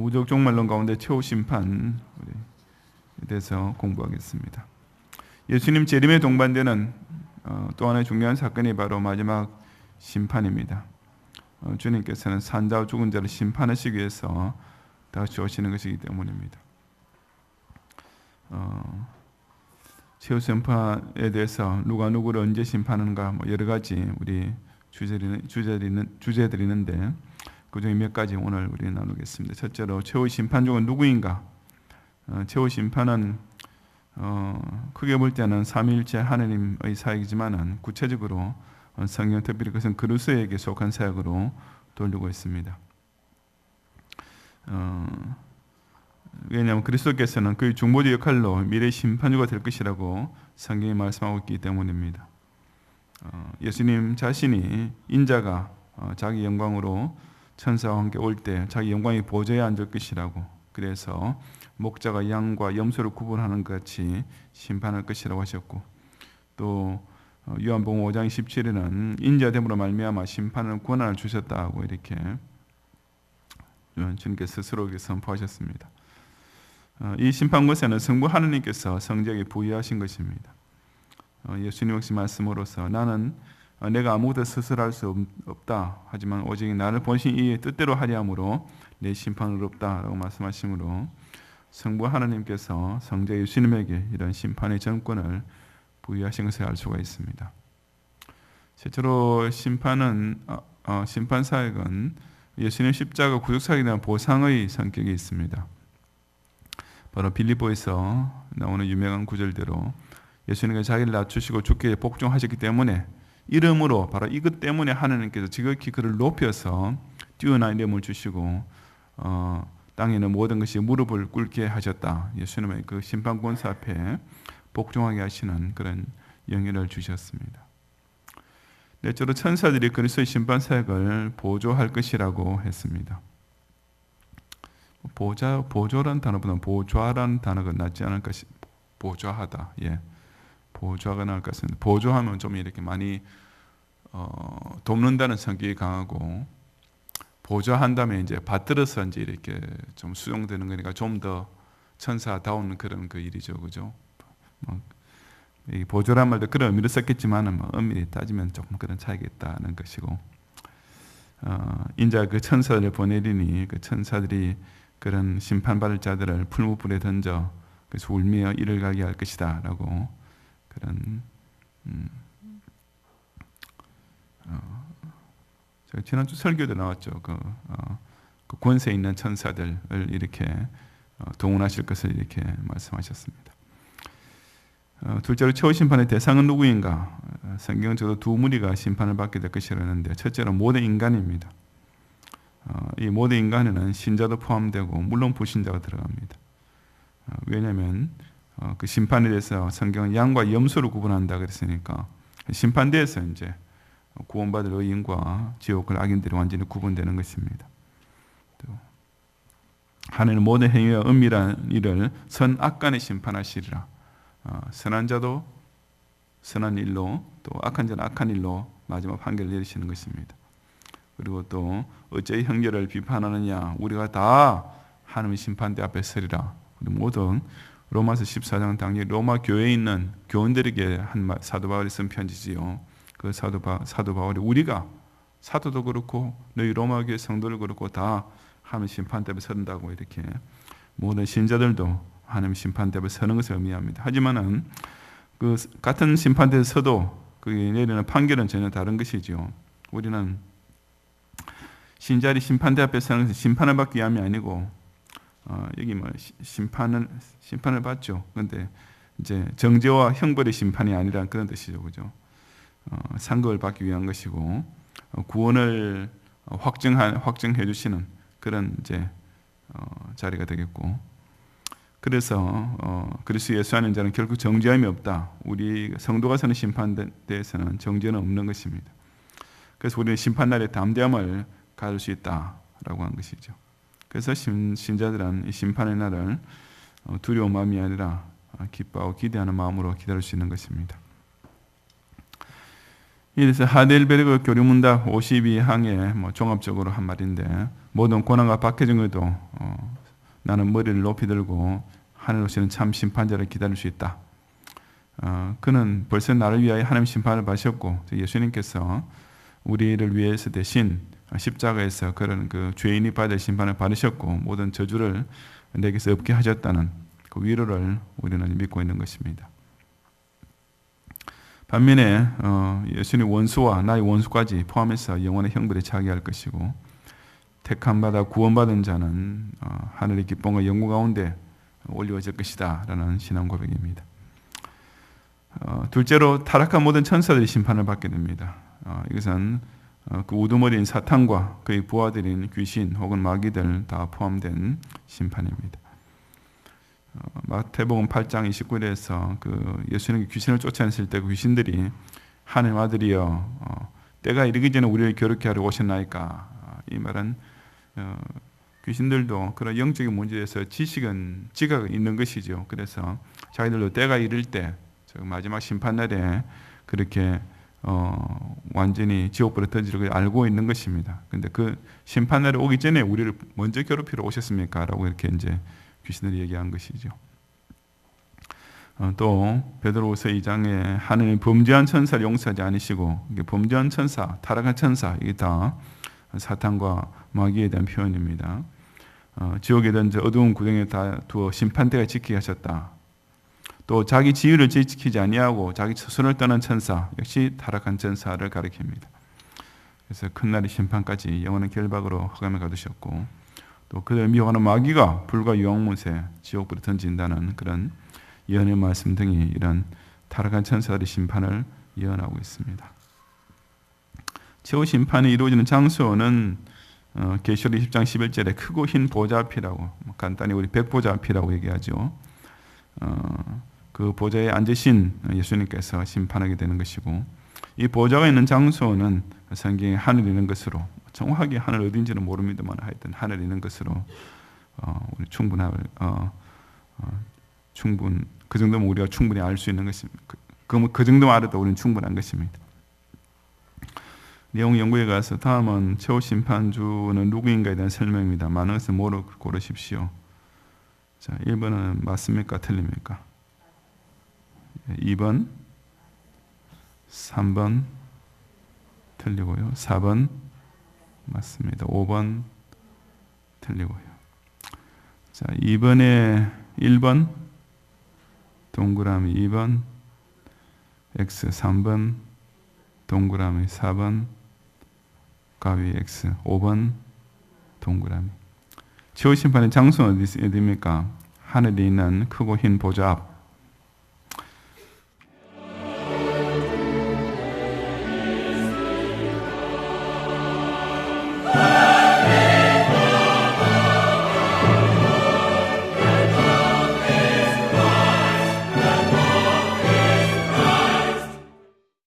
우주적 종말론 가운데 최후 심판에 대해서 공부하겠습니다. 예수님 재림에 동반되는 또 하나의 중요한 사건이 바로 마지막 심판입니다. 주님께서는 산자와 죽은 자를 심판하시기 위해서 다시 오시는 것이기 때문입니다. 최후 심판에 대해서 누가 누구를 언제 심판하는가 여러 가지 우리 주제들이 있는데 그 중에 몇 가지 오늘 우리 나누겠습니다. 첫째로 최후 심판주가 누구인가? 최후 심판은 크게 볼 때는 삼위일체 하나님의 사역이지만은 구체적으로 성경 특별히 그것은 그리스도에게 속한 사역으로 돌리고 있습니다. 왜냐하면 그리스도께서는 그의 중보자 역할로 미래 심판주가 될 것이라고 성경이 말씀하고 있기 때문입니다. 예수님 자신이 인자가 자기 영광으로 천사와 함께 올 때 자기 영광의 보좌에 앉을 것이라고, 그래서 목자가 양과 염소를 구분하는 것 같이 심판할 것이라고 하셨고, 또 요한복음 5장 17에는 인자됨으로 말미암아 심판을 권한을 주셨다고 이렇게 주님께서 스스로 선포하셨습니다. 이 심판권세는 성부 하느님께서 성자에게 부여하신 것입니다. 예수님 역시 말씀으로서 나는 내가 아무것도 스스로 할 수 없다. 하지만 오직 나를 보신 이의 뜻대로 하려 함으로 내 심판은 없다라고 말씀하시므로 성부 하나님께서 성자 예수님에게 이런 심판의 전권을 부여하신 것을 알 수가 있습니다. 실제로 심판 사역은 예수님 십자가 구속 사역에 대한 보상의 성격이 있습니다. 바로 빌립보에서 나오는 유명한 구절대로 예수님께서 자기를 낮추시고 죽게 복종하셨기 때문에 이름으로 바로 이것 때문에 하나님께서 지극히 그를 높여서 뛰어난 이름을 주시고 땅에 있는 모든 것이 무릎을 꿇게 하셨다. 예수님의 그 심판권사 앞에 복종하게 하시는 그런 영예를 주셨습니다. 넷째로 천사들이 그리스도의 심판 사역을 보조할 것이라고 했습니다. 보조라는 단어보다는 보좌라는 단어가 낫지 않을까 보좌하다. 보좌가 나을 것 같습니다. 보조하면 좀 이렇게 많이 돕는다는 성격이 강하고, 보조한다면 이제 받들어서 이제 이렇게 좀 수용되는 거니까 좀 더 천사다운 그런 그 일이죠, 그죠? 이 보조란 말도 그런 의미로 썼겠지만은 엄밀히 따지면 조금 그런 차이가 있다는 것이고, 인자 그 천사들을 보내리니 그 천사들이 그런 심판받을 자들을 풀무불에 던져 그래서 울며 이를 가게 할 것이다라고 그런 제가 지난주 설교도 나왔죠. 그 권세 있는 천사들을 이렇게 동원하실 것을 이렇게 말씀하셨습니다. 둘째로 최후 심판의 대상은 누구인가? 성경은 저도 두 무리가 심판을 받게 될 것이라는데, 첫째로 모든 인간입니다. 이 모든 인간에는 신자도 포함되고 물론 불신자가 들어갑니다. 왜냐하면 그 심판에 대해서 성경은 양과 염소를 구분한다 그랬으니까 심판대에서 이제 구원받을 의인과 지옥을 악인들이 완전히 구분되는 것입니다. 또 하나님은 모든 행위와 은밀한 일을 선악 간에 심판하시리라. 선한 자도 선한 일로, 또 악한 자는 악한 일로 마지막 판결을 내리시는 것입니다. 그리고 또 어찌 형제를 비판하느냐, 우리가 다 하나님의 심판대 앞에 서리라. 우리 모든 로마서 14장 당시 로마 교회에 있는 교원들에게 한 사도 바울이 쓴 편지지요. 그 사도 바울이 우리가 사도도 그렇고 너희 로마 교회 성도를 그렇고 다 하나님 심판대 앞에 서른다고 이렇게 모든 신자들도 하나님 심판대 앞에 서는 것을 의미합니다. 하지만은 그 같은 심판대에 서도 그 내리는 판결은 전혀 다른 것이죠. 우리는 신자들이 심판대 앞에 서는 것은 심판을 받기 위함이 아니고 여기 심판을 받죠. 그런데 이제 정죄와 형벌의 심판이 아니란 그런 뜻이죠, 그죠? 상급을 받기 위한 것이고 구원을 확증해 주시는 그런 이제 자리가 되겠고, 그래서 그리스도 예수 안에 자는 결국 정죄함이 없다. 우리 성도가 서는 심판대에서는 정죄는 없는 것입니다. 그래서 우리는 심판날에 담대함을 가질 수 있다라고 한 것이죠. 그래서 신자들은 이 심판의 날을 두려운 마음이 아니라 기뻐하고 기대하는 마음으로 기다릴 수 있는 것입니다. 이래서 하델베르그 교류문답 52항에 종합적으로 한 말인데, 모든 고난과 박해중에도 나는 머리를 높이 들고 하늘 오시는 참 심판자를 기다릴 수 있다. 그는 벌써 나를 위하여 하나님 심판을 받으셨고 예수님께서 우리를 위해서 대신 십자가에서 그런 그 죄인이 받을 심판을 받으셨고 모든 저주를 내게서 없게 하셨다는 그 위로를 우리는 믿고 있는 것입니다. 반면에 예수님 원수와 나의 원수까지 포함해서 영원의 형벌에 차기할 것이고 택함받아 구원받은 자는 하늘의 기쁨과 영광 가운데 올려질 것이다 라는 신앙 고백입니다. 둘째로 타락한 모든 천사들이 심판을 받게 됩니다. 이것은 그 우두머리인 사탄과 그의 부하들인 귀신 혹은 마귀들 다 포함된 심판입니다. 마태복음 8장 29절에서 그 예수님이 귀신을 쫓아냈을 때 그 귀신들이 하나님 아들이여 때가 이르기 전에 우리를 괴롭게 하려 오셨나이까. 이 말은 귀신들도 그런 영적인 문제에서 지각이 있는 것이죠. 그래서 자기들도 때가 이를 때 마지막 심판날에 그렇게 완전히 지옥불에 던지는 걸 알고 있는 것입니다. 근데 그 심판날에 오기 전에 우리를 먼저 괴롭히러 오셨습니까? 라고 이렇게 이제 귀신들이 얘기한 것이죠. 또 베드로후서 2장에 하느님 범죄한 천사를 용서하지 않으시고 범죄한 천사, 타락한 천사 이게 다 사탄과 마귀에 대한 표현입니다. 지옥에 던져 어두운 구덩이에 다 두어 심판대가 지키게 하셨다. 또 자기 지위를 지키지 아니하고 자기 스스로를 떠난 천사 역시 타락한 천사를 가리킵니다. 그래서 큰날의 심판까지 영원한 결박으로 흑암에 가두셨고 또 그들을 미워하는 마귀가 불과 유황못에 지옥불에 던진다는 그런 예언의 말씀 등이 이런 타락한 천사들의 심판을 예언하고 있습니다. 최후 심판이 이루어지는 장소는 계시록 20장 11절에 크고 흰 보좌 앞이라고 간단히 우리 백보좌 앞이라고 얘기하죠. 그 보좌에 앉으신 예수님께서 심판하게 되는 것이고 이 보좌가 있는 장소는 성경에 하늘이 있는 것으로 정확하게 하늘 어딘지는 모릅니다만 하여튼 하늘이 있는 것으로 우리 그 정도면 우리가 충분히 알 수 있는 것입니다. 그 정도만 알아도 우리는 충분한 것입니다. 내용 연구에 가서 다음은 최후 심판주는 누구인가에 대한 설명입니다. 많은 것을 뭐로 고르십시오. 자, 1번은 맞습니까? 틀립니까? 2번, 3번 틀리고요. 4번 맞습니다. 5번 틀리고요. 자, 2번에 1번 동그라미 2번, X 3번, 동그라미 4번, 가위 X 5번, 동그라미. 최후 심판의 장소는 어디입니까? 하늘에 있는 크고 흰 보좌 앞.